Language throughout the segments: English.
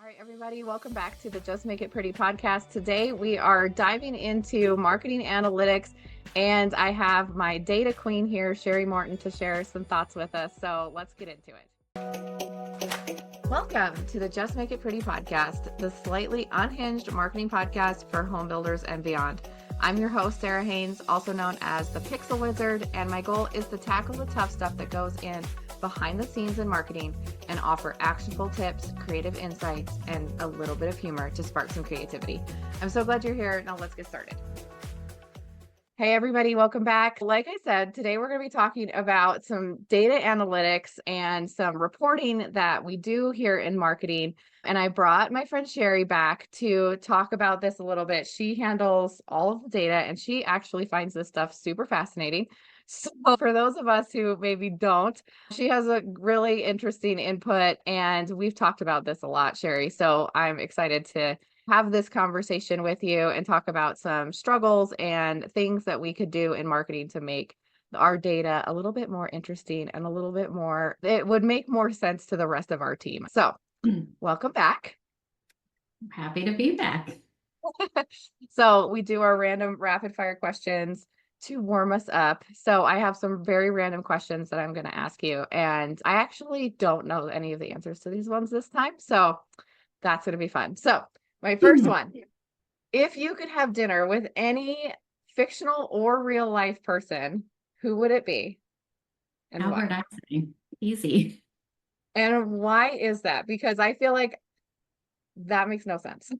right, everybody, welcome back to the Just Make It Pretty podcast. Today we are diving into marketing analytics, and I have my data queen here, Shari Morton, to share some thoughts with us. So let's get into it. Welcome to the Just Make It Pretty podcast, the slightly unhinged marketing podcast for home builders and beyond. I'm your host, Sarah Haynes, also known as the Pixel Wizard, and my goal is to tackle the tough stuff that goes in behind the scenes in marketing and offer actionable tips, creative insights, and a little bit of humor to spark some creativity. I'm so glad you're here. Now let's get started. Hey, everybody, welcome back. Like I said, today we're going to be talking about some data analytics and some reporting that we do here in marketing. And I brought my friend Shari back to talk about this a little bit. She handles all of the data and she actually finds this stuff super fascinating. So for those of us who maybe don't, she has a really interesting input, and we've talked about this a lot, Shari. So I'm excited to have this conversation with you and talk about some struggles and things that we could do in marketing to make our data a little bit more interesting and a little bit more, it would make more sense to the rest of our team. So welcome back. I'm happy to be back. So we do our random rapid fire questions to warm us up. So I have some very random questions that I'm going to ask you, and I actually don't know any of the answers to these ones this time. So that's going to be fun. So my first one, if you could have dinner with any fictional or real life person, who would it be? And Albert why? Einstein. Easy. And why is that? Because I feel like that makes no sense.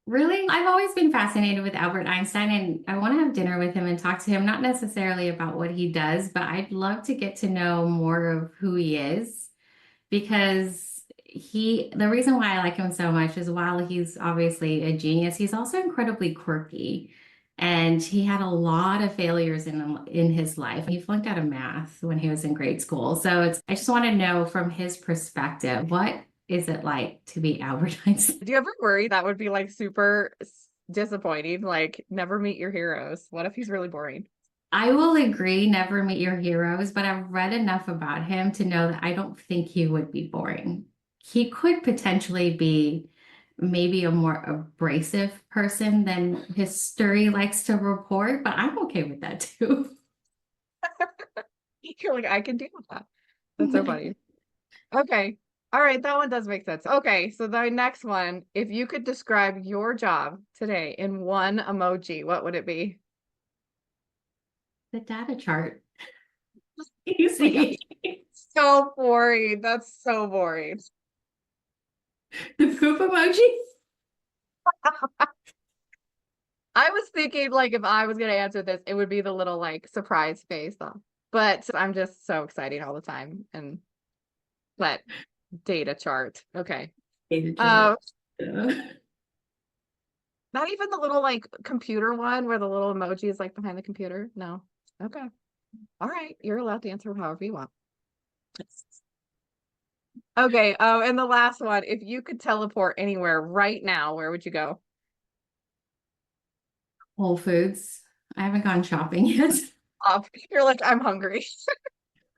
Really? I've always been fascinated with Albert Einstein, and I want to have dinner with him and talk to him, not necessarily about what he does, but I'd love to get to know more of who he is, because the reason why I like him so much is while he's obviously a genius, he's also incredibly quirky. And he had a lot of failures in his life. He flunked out of math when he was in grade school. So I just want to know from his perspective, what is it like to be Albert Einstein? Do you ever worry that would be like super disappointing? Like, never meet your heroes. What if he's really boring? I will agree, never meet your heroes, but I've read enough about him to know that I don't think he would be boring. He could potentially be maybe a more abrasive person than history likes to report, but I'm okay with that too. You're like, I can deal with that. That's so funny. Okay. All right. That one does make sense. Okay. So the next one, if you could describe your job today in one emoji, what would it be? The data chart. Easy. So boring. That's so boring. The poop emoji? I was thinking, like, if I was going to answer this, it would be the little like surprise face though. But I'm just so excited all the time. But data chart. Okay. Data chart. Not even the little like computer one where the little emoji is like behind the computer. No. Okay. All right. You're allowed to answer however you want. Okay. And the last one, if you could teleport anywhere right now, where would you go? Whole Foods. I haven't gone shopping yet. You're like, I'm hungry.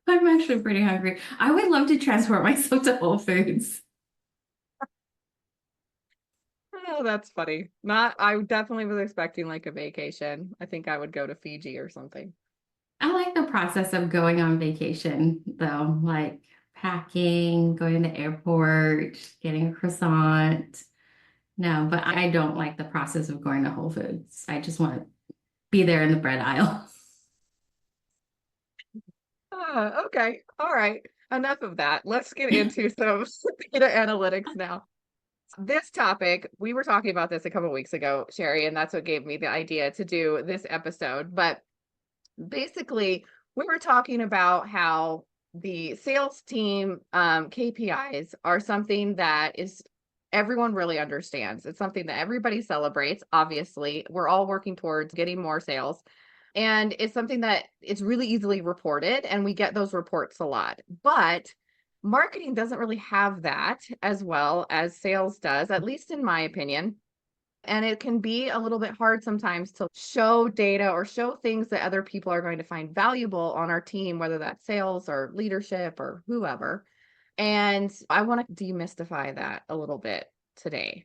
I'm actually pretty hungry. I would love to transport myself to Whole Foods. Oh, that's funny. I definitely was expecting like a vacation. I think I would go to Fiji or something. I like the process of going on vacation, though, like packing, going to the airport, getting a croissant. No, but I don't like the process of going to Whole Foods. I just want to be there in the bread aisle. Okay. All right. Enough of that. Let's get into some data analytics now. This topic, we were talking about this a couple of weeks ago, Shari, and that's what gave me the idea to do this episode. But basically, we were talking about how the sales team KPIs are something that is everyone really understands. It's something that everybody celebrates. Obviously, we're all working towards getting more sales. And it's something that it's really easily reported, and we get those reports a lot. But marketing doesn't really have that as well as sales does, at least in my opinion. And it can be a little bit hard sometimes to show data or show things that other people are going to find valuable on our team, whether that's sales or leadership or whoever. And I want to demystify that a little bit today.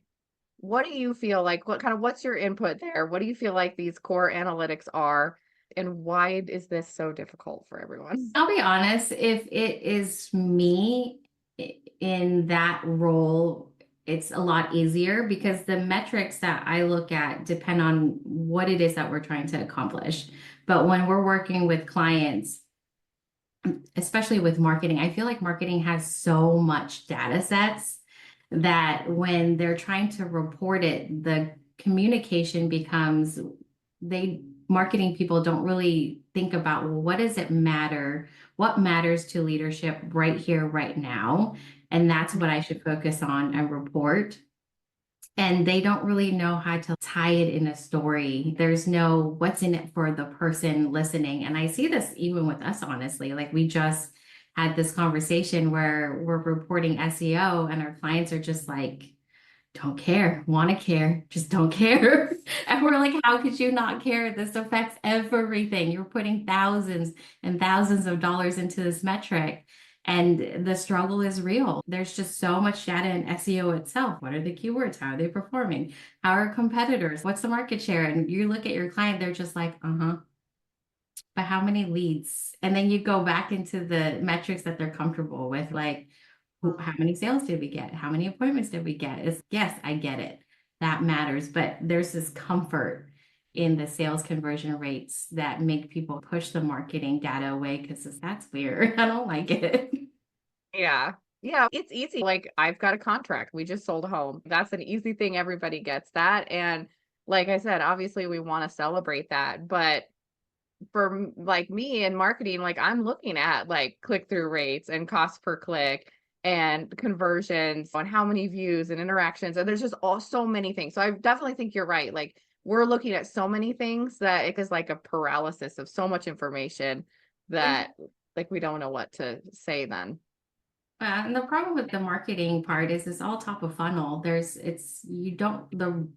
What do you feel like? What's your input there? What do you feel like these core analytics are? And why is this so difficult for everyone? I'll be honest, if it is me in that role, it's a lot easier because the metrics that I look at depend on what it is that we're trying to accomplish. But when we're working with clients, especially with marketing, I feel like marketing has so much data sets that when they're trying to report it, the communication becomes they marketing people don't really think about, well, what does it matter? What matters to leadership right here, right now? And that's what I should focus on and report. And they don't really know how to tie it in a story. There's no what's in it for the person listening. And I see this even with us, honestly. Like we just had this conversation where we're reporting SEO and our clients are just like, don't care, want to care, just don't care. And we're like, how could you not care? This affects everything. You're putting thousands and thousands of dollars into this metric. And the struggle is real. There's just so much data in SEO itself. What are the keywords? How are they performing? How are competitors? What's the market share? And you look at your client, they're just like, uh-huh. But how many leads? And then you go back into the metrics that they're comfortable with, like how many sales did we get? How many appointments did we get? Is yes, I get it. That matters. But there's this comfort in the sales conversion rates that make people push the marketing data away because that's weird. I don't like it. Yeah. Yeah, it's easy. Like I've got a contract. We just sold a home. That's an easy thing. Everybody gets that. And like I said, obviously we want to celebrate that. But for like me in marketing, like I'm looking at like click-through rates and cost per click and conversions on how many views and interactions. And there's just so many things. So I definitely think you're right. Like we're looking at so many things that it is like a paralysis of so much information that like we don't know what to say then. And the problem with the marketing part is it's all top of funnel. You don't, the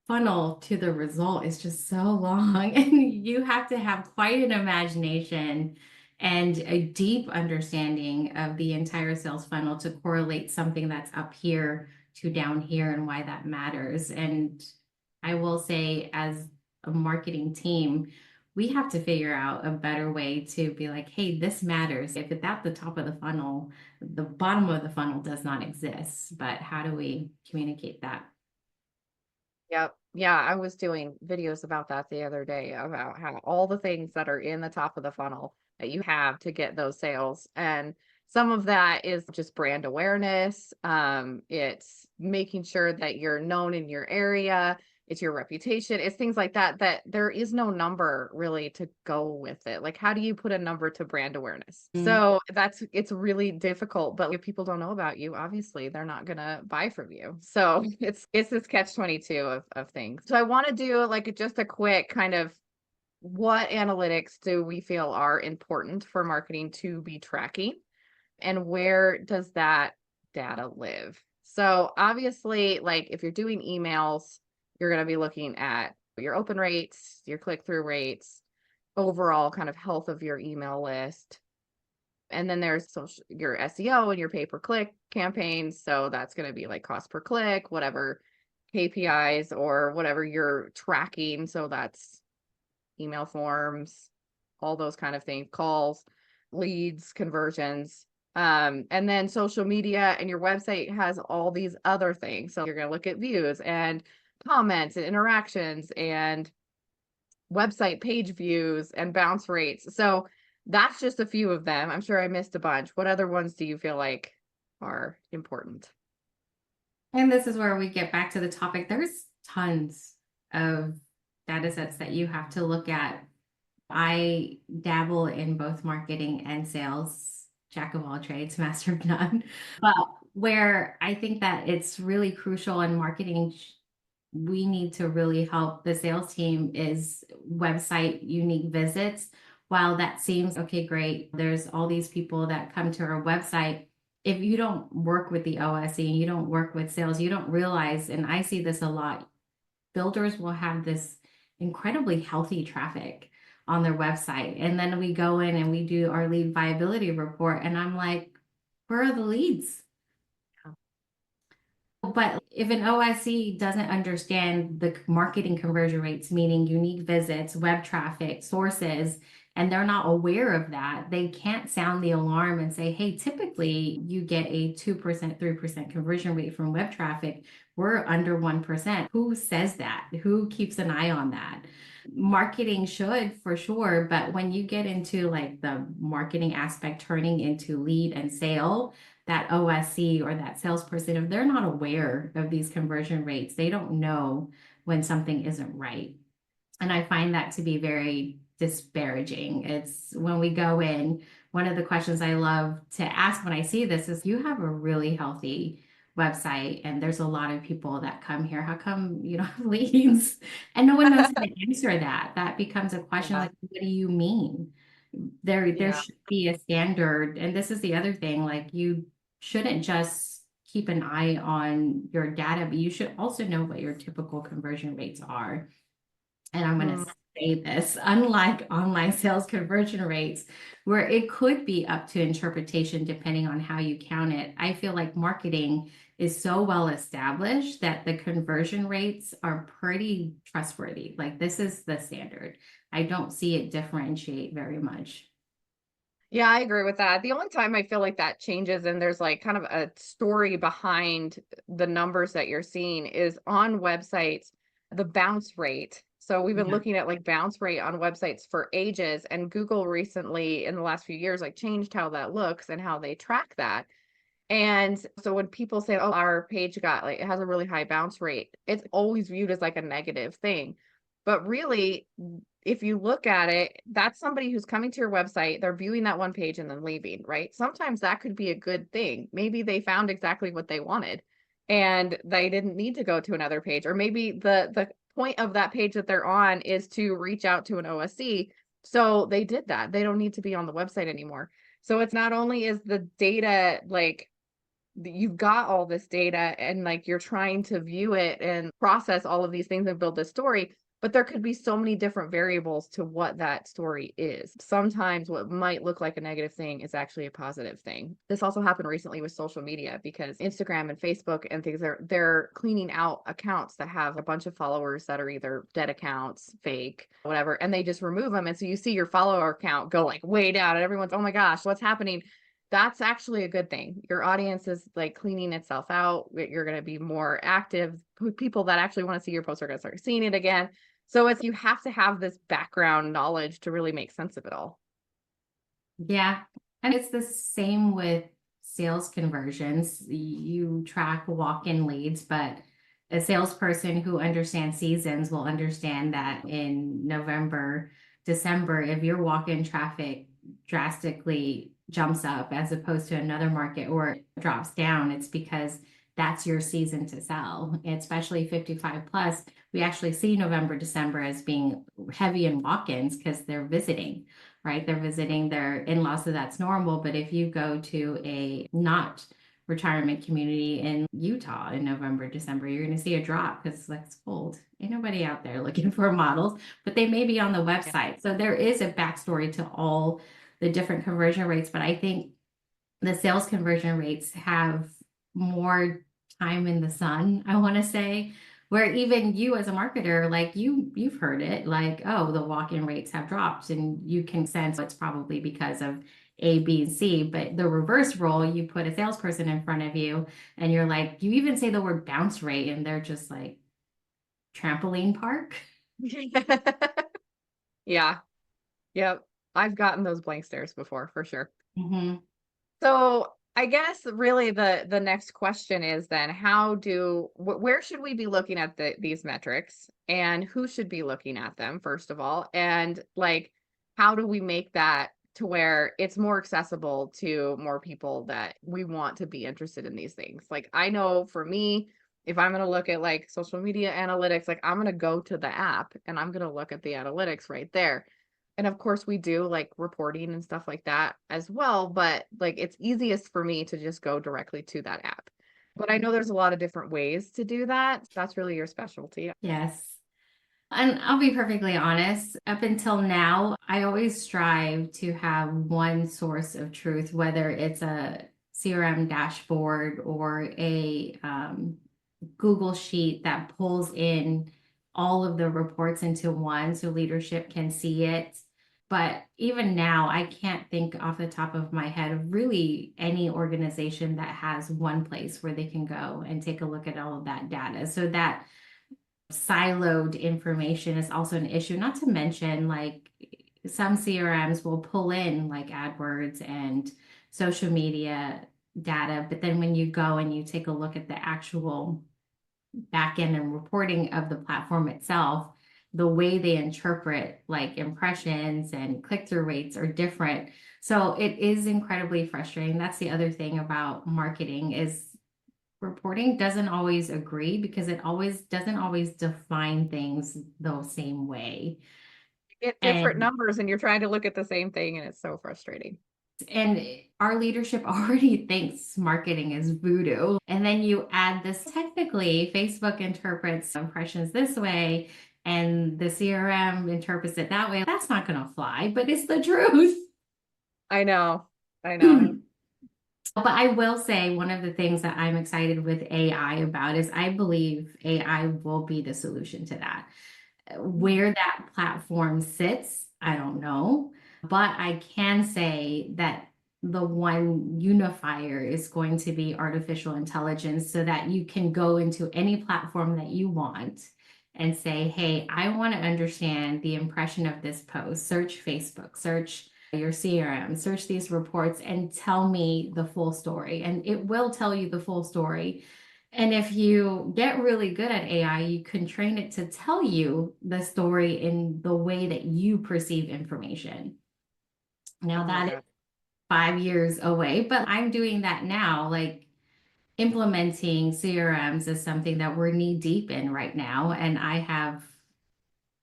funnel to the result is just so long and you have to have quite an imagination and a deep understanding of the entire sales funnel to correlate something that's up here to down here and why that matters. And I will say, as a marketing team, we have to figure out a better way to be like, hey, this matters. If it's at the top of the funnel, the bottom of the funnel does not exist. But how do we communicate that? Yep. Yeah, I was doing videos about that the other day about how all the things that are in the top of the funnel that you have to get those sales. And some of that is just brand awareness. It's making sure that you're known in your area. It's your reputation. It's things like that, that there is no number really to go with it. Like, how do you put a number to brand awareness? So it's really difficult, but if people don't know about you, obviously they're not gonna buy from you. So it's this catch-22 of things. So I want to do like just a quick kind of what analytics do we feel are important for marketing to be tracking, and where does that data live? So obviously, like if you're doing emails, you're going to be looking at your open rates, your click-through rates, overall kind of health of your email list. And then there's your SEO and your pay-per-click campaigns. So that's going to be like cost per click, whatever KPIs or whatever you're tracking. So that's email forms, all those kind of things, calls, leads, conversions. And then social media and your website has all these other things. So you're going to look at views and comments and interactions and website page views and bounce rates. So that's just a few of them. I'm sure I missed a bunch. What other ones do you feel like are important? And this is where we get back to the topic. There's tons of data sets that you have to look at. I dabble in both marketing and sales, jack of all trades, master of none. But where I think that it's really crucial in marketing, we need to really help the sales team is website unique visits. While that seems okay, great, there's all these people that come to our website. If you don't work with the OSE and you don't work with sales, you don't realize, and I see this a lot, builders will have this incredibly healthy traffic on their website. And then we go in and we do our lead viability report. And I'm like, where are the leads? But if an OSC doesn't understand the marketing conversion rates, meaning unique visits, web traffic, sources, and they're not aware of that, they can't sound the alarm and say, hey, typically you get a 2%, 3% conversion rate from web traffic. We're under 1%. Who says that? Who keeps an eye on that? Marketing should for sure, but when you get into like the marketing aspect turning into lead and sale, that OSC or that salesperson, if they're not aware of these conversion rates, they don't know when something isn't right. And I find that to be very disparaging. It's when we go in, one of the questions I love to ask when I see this is, you have a really healthy website and there's a lot of people that come here. How come you don't have leads? And no one knows how to answer that. That becomes a question Yeah. like, what do you mean? There Yeah. should be a standard. And this is the other thing, like you shouldn't just keep an eye on your data, but you should also know what your typical conversion rates are. And I'm going to Mm. say this, unlike online sales conversion rates, where it could be up to interpretation depending on how you count it, I feel like marketing is so well established that the conversion rates are pretty trustworthy. Like this is the standard. I don't see it differentiate very much. Yeah, I agree with that. The only time I feel like that changes and there's like kind of a story behind the numbers that you're seeing is on websites, the bounce rate. So we've been Yeah. looking at like bounce rate on websites for ages, and Google recently in the last few years like changed how that looks and how they track that. And so when people say, oh, our page got like, it has a really high bounce rate, it's always viewed as like a negative thing. But really, if you look at it, that's somebody who's coming to your website, they're viewing that one page and then leaving, right? Sometimes that could be a good thing. Maybe they found exactly what they wanted and they didn't need to go to another page. Or maybe the point of that page that they're on is to reach out to an OSC. So they did that. They don't need to be on the website anymore. So it's not only is the data like you've got all this data and like you're trying to view it and process all of these things and build this story, but there could be so many different variables to what that story is. Sometimes what might look like a negative thing is actually a positive thing. This also happened recently with social media because Instagram and Facebook and things they're cleaning out accounts that have a bunch of followers that are either dead accounts, fake, whatever, and they just remove them. And so you see your follower count go like way down and everyone's, oh my gosh, what's happening? That's actually a good thing. Your audience is like cleaning itself out. You're going to be more active. People that actually want to see your post are going to start seeing it again. So it's you have to have this background knowledge to really make sense of it all. Yeah. And it's the same with sales conversions. You track walk-in leads, but a salesperson who understands seasons will understand that in November, December, if your walk-in traffic drastically jumps up as opposed to another market or drops down, it's because that's your season to sell, especially 55 plus. We actually see November, December as being heavy in walk-ins because they're visiting, right? They're visiting their in-laws, so that's normal. But if you go to a not retirement community in Utah in November, December, you're going to see a drop because it's cold. Ain't nobody out there looking for models, but they may be on the Yeah. website. So there is a backstory to all the different conversion rates, but I think the sales conversion rates have more time in the sun, I want to say, where even you as a marketer, like you've heard it, like, oh, the walk-in rates have dropped, and you can sense it's probably because of A, B, and C. But the reverse role, you put a salesperson in front of you and you're like, you even say the word bounce rate, and they're just like trampoline park. Yeah. Yep. I've gotten those blank stares before for sure. Mm-hmm. So I guess really the next question is then where should we be looking at these metrics and who should be looking at them first of all, and like how do we make that to where it's more accessible to more people that we want to be interested in these things. Like I know for me, if I'm going to look at like social media analytics, like I'm going to go to the app and I'm going to look at the analytics right there. And of course we do like reporting and stuff like that as well, but like it's easiest for me to just go directly to that app. But I know there's a lot of different ways to do that. That's really your specialty. Yes. And I'll be perfectly honest, up until now, I always strive to have one source of truth, whether it's a CRM dashboard or a Google sheet that pulls in all of the reports into one so leadership can see it. But even now, I can't think off the top of my head of really any organization that has one place where they can go and take a look at all of that data. So that siloed information is also an issue, not to mention like some CRMs will pull in like AdWords and social media data, but then when you go and you take a look at the actual backend and reporting of the platform itself, the way they interpret like impressions and click-through rates are different. So it is incredibly frustrating. That's the other thing about marketing is reporting doesn't always agree because it always doesn't always define things the same way. You get different And numbers and you're trying to look at the same thing, and it's so frustrating. and our leadership already thinks marketing is voodoo. And then you add this technically, Facebook interprets impressions this way and the CRM interprets it that way. That's not going to fly, but it's the truth. I know. I know. But I will say one of the things that I'm excited with AI about is I believe AI will be the solution to that. Where that platform sits, I don't know, but I can say that the one unifier is going to be artificial intelligence so that you can go into any platform that you want and say, hey, I want to understand the impression of this post. Search Facebook, search your CRM, search these reports and tell me the full story. And it will tell you the full story. And if you get really good at AI, you can train it to tell you the story in the way that you perceive information. Now Oh my that is God. 5 years away, but I'm doing that now. Like implementing CRMs is something that we're knee deep in right now. And I have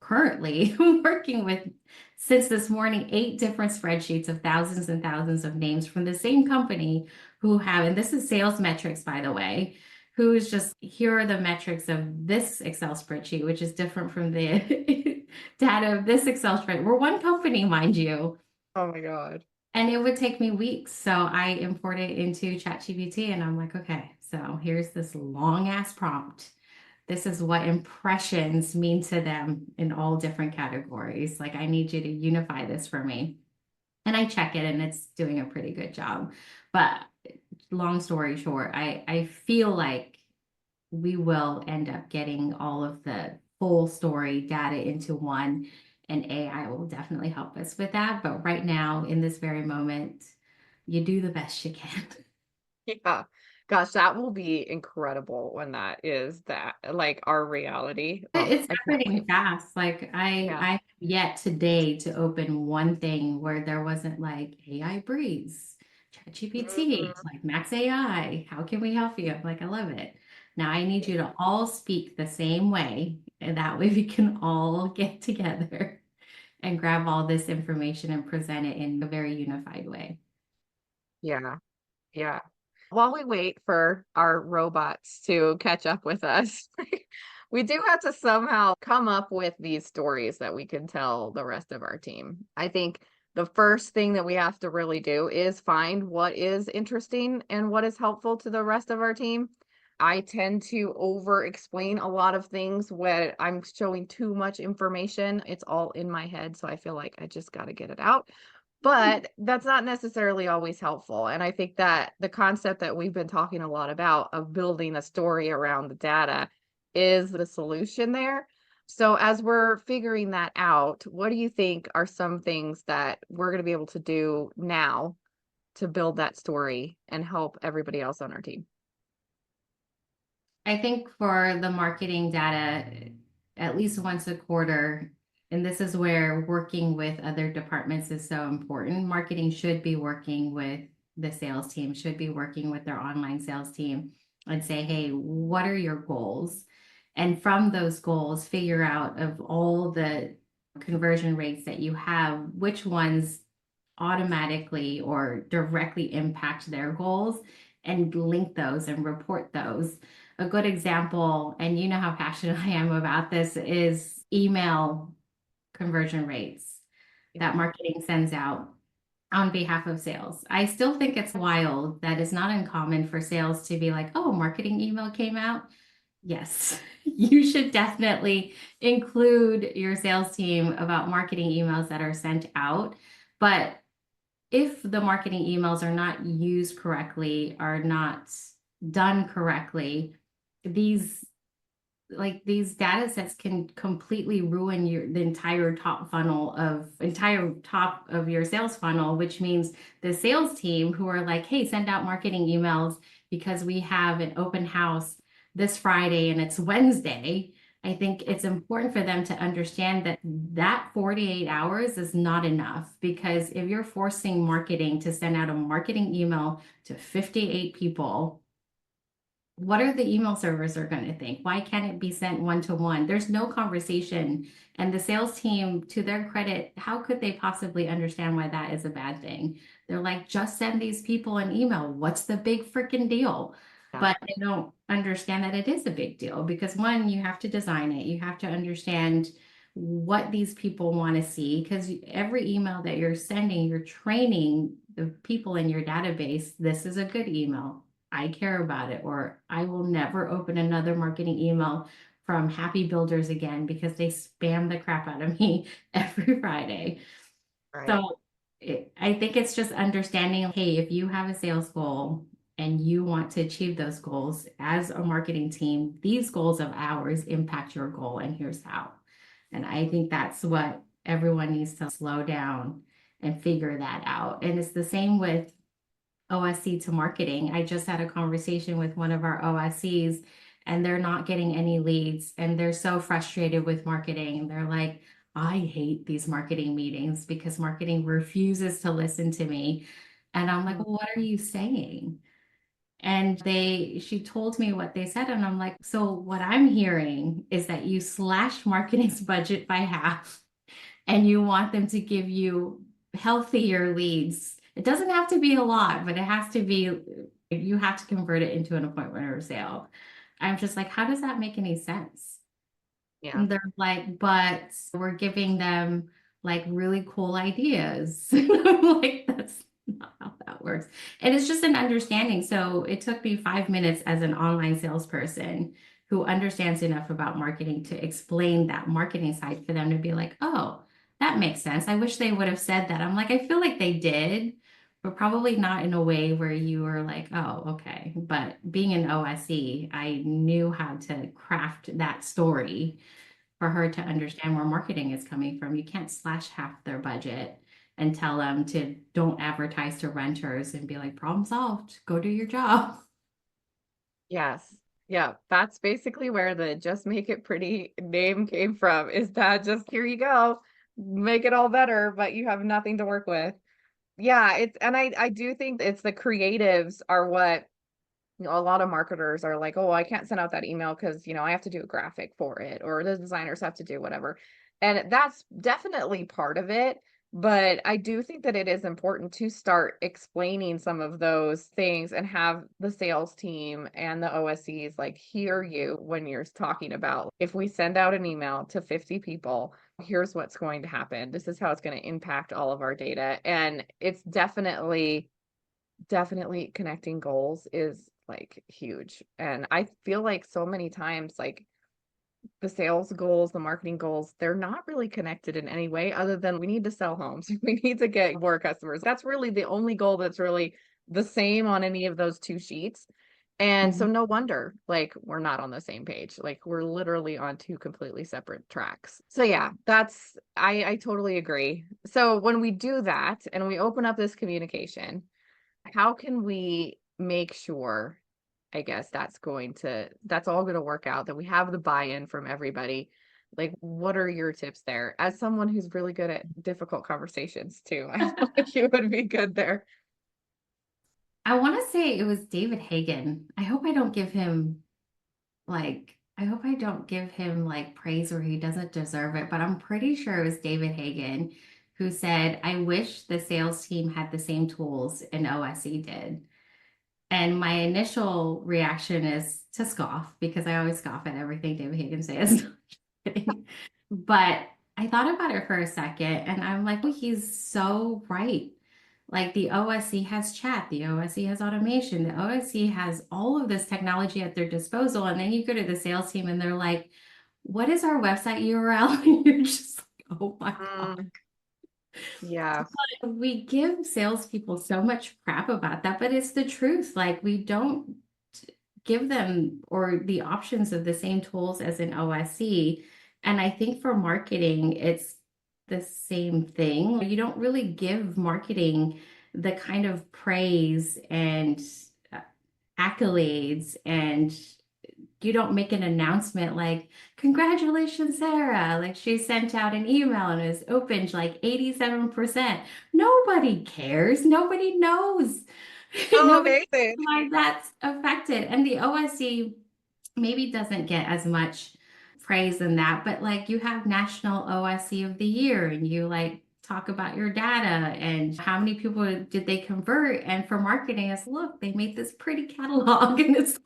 currently working with, since this morning, 8 different spreadsheets of thousands and thousands of names from the same company who have, and this is sales metrics, by the way, who's just, here are the metrics of this Excel spreadsheet, which is different from the data of this Excel spreadsheet. We're one company, mind you. Oh my God. And it would take me weeks. So I import it into ChatGPT and I'm like, okay, so here's this long ass prompt. This is what impressions mean to them in all different categories. Like, I need you to unify this for me. And I check it and it's doing a pretty good job. But long story short, I feel like we will end up getting all of the full story data into one, and AI will definitely help us with that. But right now, in this very moment, you do the best you can. Yeah. Gosh, that will be incredible when that is that like our reality. Oh, It's I can't happening wait. fast. Like Yeah. I have yet today to open one thing where there wasn't like AI breeze, ChatGPT, Mhm. like Max AI. How can we help you? I'm like, I love it. Now I need you to all speak the same way, and that way we can all get together and grab all this information and present it in a very unified way. Yeah. Yeah. While we wait for our robots to catch up with us, we do have to somehow come up with these stories that we can tell the rest of our team. I think the first thing that we have to really do is find what is interesting and what is helpful to the rest of our team. I tend to over explain a lot of things when I'm showing too much information. It's all in my head, so I feel like I just got to get it out. But that's not necessarily always helpful. And I think that the concept that we've been talking a lot about of building a story around the data is the solution there. So as we're figuring that out, what do you think are some things that we're going to be able to do now to build that story and help everybody else on our team? I think for the marketing data, at least once a quarter, and this is where working with other departments is so important. Marketing should be working with the sales team, should be working with their online sales team and say, hey, what are your goals? And from those goals, figure out of all the conversion rates that you have, which ones automatically or directly impact their goals and link those and report those. A good example, and you know how passionate I am about this, is email conversion rates Yeah. that marketing sends out. on behalf of sales. I still think it's wild that it's not uncommon for sales to be like, oh, marketing email came out. Yes, you should definitely include your sales team about marketing emails that are sent out. But if the marketing emails are not used correctly, are not done correctly, these these data sets can completely ruin the entire top of your sales funnel, which means the sales team who are like, hey, send out marketing emails because we have an open house this Friday and it's Wednesday. I think it's important for them to understand that 48 hours is not enough, because if you're forcing marketing to send out a marketing email to 58 people, what are the email servers are going to think? Why can't it be sent one to one? There's no conversation. And the sales team, to their credit, how could they possibly understand why that is a bad thing? They're like, just send these people an email. What's the big freaking deal? Yeah. But they don't understand that it is a big deal, because one, you have to design it. You have to understand what these people want to see, because every email that you're sending, you're training the people in your database. This is a good email. I care about it, or I will never open another marketing email from Happy Builders again because they spam the crap out of me every Friday. Right. So I think it's just understanding, hey, if you have a sales goal and you want to achieve those goals as a marketing team, these goals of ours impact your goal, and here's how. And I think that's what everyone needs to slow down and figure that out. And it's the same with OSC to marketing. I just had a conversation with one of our OSCs, and they're not getting any leads, and they're so frustrated with marketing. They're like, I hate these marketing meetings because marketing refuses to listen to me. And I'm like, Mm. well, what are you saying? And she told me what they said. And I'm like, so what I'm hearing is that you slashed marketing's budget by half and you want them to give you healthier leads. It doesn't have to be a lot, but it has to be, you have to convert it into an appointment or a sale. I'm just like, how does that make any sense? Yeah. And they're like, but we're giving them like really cool ideas. I'm like, that's not how that works. And it's just an understanding. So it took me 5 minutes as an online salesperson who understands enough about marketing to explain that marketing side for them to be like, oh, that makes sense. I wish they would have said that. I'm like, I feel like they did, but probably not in a way where you were like, oh, okay. But being an OSE, I knew how to craft that story for her to understand where marketing is coming from. You can't slash half their budget and tell them to don't advertise to renters and be like, problem solved, go do your job. Yes. Yeah. That's basically where the just make it pretty name came from, is that just here you go, make it all better, but you have nothing to work with. Yeah, it's and I do think it's the creatives are what, a lot of marketers are like, oh, I can't send out that email because, I have to do a graphic for it, or the designers have to do whatever. And that's definitely part of it. But I do think that it is important to start explaining some of those things and have the sales team and the OSCs like hear you when you're talking about, if we send out an email to 50 people, here's what's going to happen. This is how it's going to impact all of our data. And it's definitely connecting goals is like huge. And I feel like so many times, like the sales goals, the marketing goals, they're not really connected in any way other than we need to sell homes. We need to get more customers. That's really the only goal that's really the same on any of those two sheets. And so Mhm. no wonder like we're not on the same page. Like we're literally on two completely separate tracks. So yeah, that's I totally agree. So when we do that and we open up this communication, how can we make sure, I guess that's all going to work out, that we have the buy-in from everybody? Like, what are your tips there? As someone who's really good at difficult conversations too, I feel like you would be good there. I want to say it was David Hagen. I hope I don't give him like praise where he doesn't deserve it, but I'm pretty sure it was David Hagen who said, I wish the sales team had the same tools an OSE did. And my initial reaction is to scoff, because I always scoff at everything David Hagen says. Kidding. But I thought about it for a second and I'm like, well, he's so right. Like the OSC has chat, the OSC has automation, the OSC has all of this technology at their disposal. And then you go to the sales team and they're like, what is our website URL? And you're just like, oh my God. Mm, yeah. We give salespeople so much crap about that, but it's the truth. Like we don't give them or the options of the same tools as an OSC. And I think for marketing, it's the same thing. You don't really give marketing the kind of praise and uh, accolades, and you don't make an announcement like, congratulations, Sarah. Like she sent out an email and it was opened like 87%. Nobody cares. Nobody knows. Oh, Nobody amazing. knows why that's affected. And the OSC maybe doesn't get as much praise in that, but like you have National OSC of the Year and you like talk about your data and how many people did they convert. And for marketing, it's look, they made this pretty catalog and it's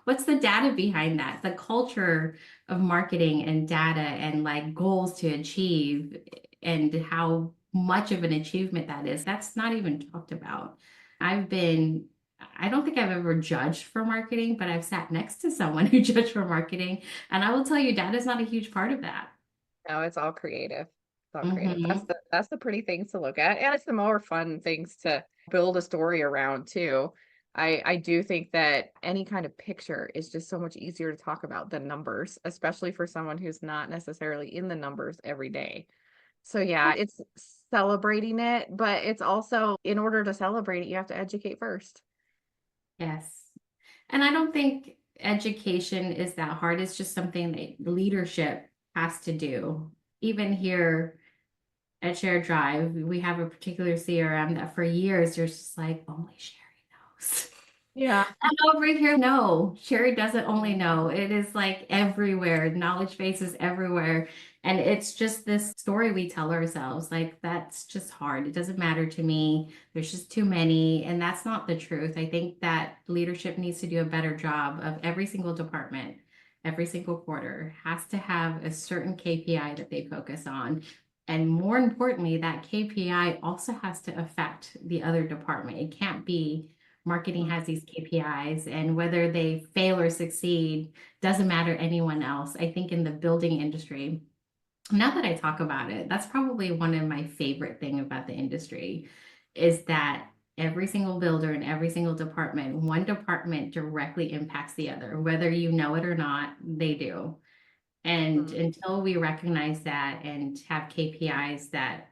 what's the data behind that? The culture of marketing and data and like goals to achieve and how much of an achievement that is. That's not even talked about. I've been I don't think I've ever judged for marketing, but I've sat next to someone who judged for marketing. And I will tell you, data is not a huge part of that. No, it's all creative. It's all creative. Hmm. That's the pretty things to look at. And it's the more fun things to build a story around too. I do think that any kind of picture is just so much easier to talk about than numbers, especially for someone who's not necessarily in the numbers every day. So yeah, it's celebrating it, but it's also in order to celebrate it, you have to educate first. Yes. And I don't think education is that hard. It's just something that leadership has to do. Even here at Shared Drive, we have a particular CRM that for years there's just like only Sherry knows. Yeah. And over here, no, Sherry doesn't only know. It is like everywhere. Knowledge base is everywhere. And it's just this story we tell ourselves. Like, that's just hard. It doesn't matter to me. There's just too many. And that's not the truth. I think that leadership needs to do a better job of every single department, every single quarter has to have a certain KPI that they focus on. And more importantly, that KPI also has to affect the other department. It can't be marketing has these KPIs and whether they fail or succeed doesn't matter to anyone else. I think in the building industry, now that I talk about it, that's probably one of my favorite thing about the industry is that every single builder and every single department, one department directly impacts the other, whether you know it or not, they do. And Mhm. until we recognize that and have KPIs that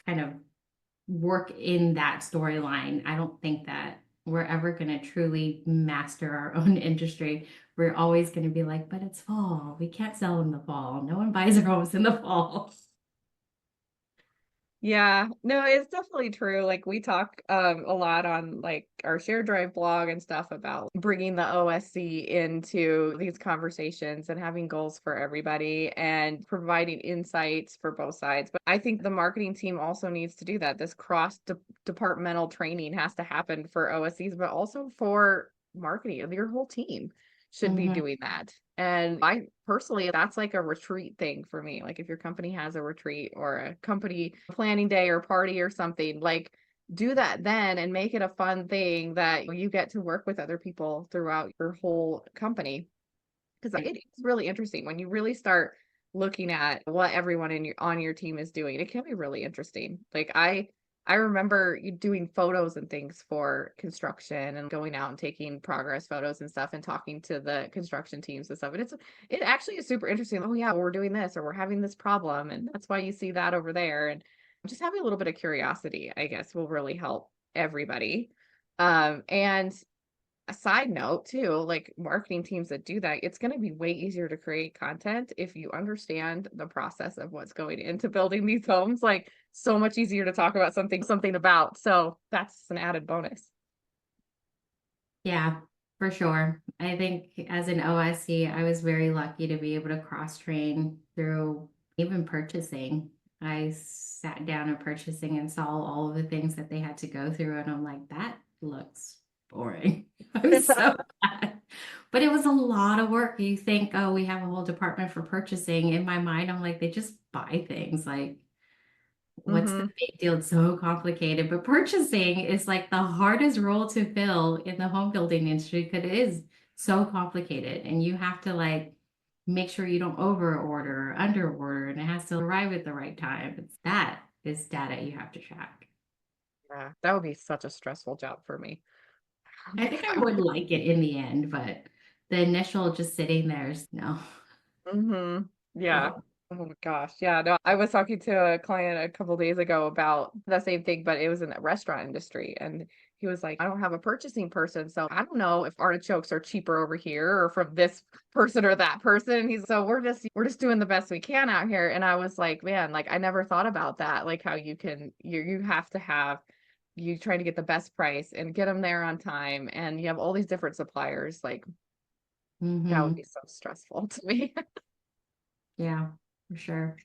kind of work in that storyline, I don't think that we're ever going to truly master our own industry. We're always going to be like, but it's fall. We can't sell in the fall. No one buys our homes in the fall. Yeah, no, it's definitely true. Like we talk a lot on like our Share Drive blog and stuff about bringing the OSC into these conversations and having goals for everybody and providing insights for both sides. But I think the marketing team also needs to do that. This cross departmental training has to happen for OSCs, but also for marketing. Your whole team should be Mhm. doing that. And I personally, that's like a retreat thing for me. Like if your company has a retreat or a company planning day or party or something, like do that then and make it a fun thing that you get to work with other people throughout your whole company. Because it's really interesting when you really start looking at what everyone in your on your team is doing. It can be really interesting. Like I remember you doing photos and things for construction and going out and taking progress photos and stuff and talking to the construction teams and stuff. And it actually is super interesting. Oh yeah, we're doing this or we're having this problem. And that's why you see that over there. And just having a little bit of curiosity, I guess, will really help everybody. And a side note too, like marketing teams that do that, it's going to be way easier to create content if you understand the process of what's going into building these homes. Like so much easier to talk about something about. So that's an added bonus. Yeah, for sure. I think as an OSC, I was very lucky to be able to cross train through even purchasing. I sat down in purchasing and saw all of the things that they had to go through, and I'm like, that looks boring. I'm so glad. But it was a lot of work. You think, oh, we have a whole department for purchasing. In my mind, I'm like, they just buy things. Like, what's the Mm-hmm. big deal? It's so complicated. But purchasing is like the hardest role to fill in the home building industry because it is so complicated. And you have to like make sure you don't over order or under order and it has to arrive at the right time. That is data you have to track. Yeah, that would be such a stressful job for me. I think I would like it in the end, but the initial just sitting there is no. Mm-hmm. Yeah. Oh my gosh. Yeah. No, I was talking to a client a couple days ago about the same thing, but it was in the restaurant industry. And he was like, I don't have a purchasing person. So I don't know if artichokes are cheaper over here or from this person or that person. And he's so we're just doing the best we can out here. And I was like, man, like I never thought about that. Like how you have to have you trying to get the best price and get them there on time. And you have all these different suppliers. Like that would Hmm. be so stressful to me. Yeah, for sure.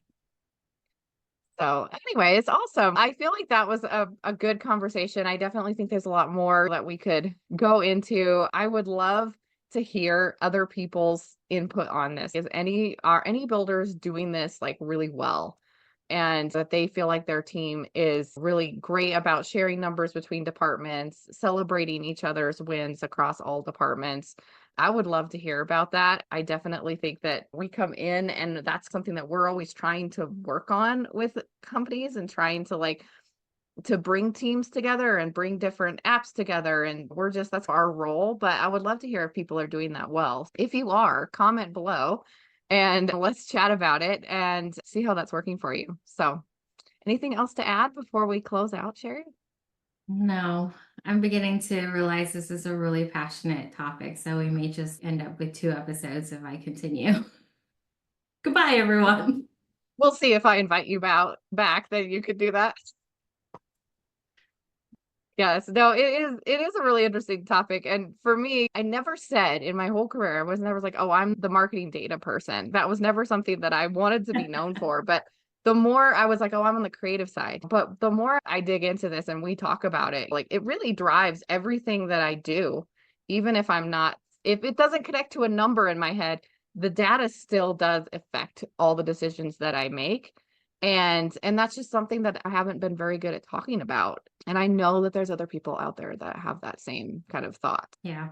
So anyway, it's awesome. I feel like that was a good conversation. I definitely think there's a lot more that we could go into. I would love to hear other people's input on this. Are any builders doing this like really well? And that they feel like their team is really great about sharing numbers between departments, celebrating each other's wins across all departments. I would love to hear about that. I definitely think that we come in and that's something that we're always trying to work on with companies and trying to like to bring teams together and bring different apps together. And that's our role. But I would love to hear if people are doing that well. If you are, comment below and let's chat about it and see how that's working for you. So, anything else to add before we close out, Sherry? No, I'm beginning to realize this is a really passionate topic, so we may just end up with 2 episodes if I continue. Goodbye, everyone. We'll see if I invite you back, then you could do that. Yes, no, it is a really interesting topic. And for me, I never said in my whole career, I was never like, oh, I'm the marketing data person. That was never something that I wanted to be known for. But the more I was like, oh, I'm on the creative side. But the more I dig into this and we talk about it, like it really drives everything that I do, even if I'm not, if it doesn't connect to a number in my head, the data still does affect all the decisions that I make. And that's just something that I haven't been very good at talking about. And I know that there's other people out there that have that same kind of thought. Yeah.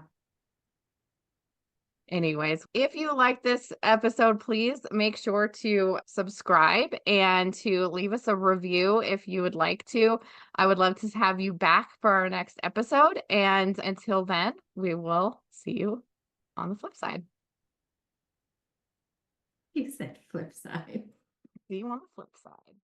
Anyways, if you like this episode, please make sure to subscribe and to leave us a review if you would like to. I would love to have you back for our next episode. And until then, we will see you on the flip side. You said flip side. See you on the flip side.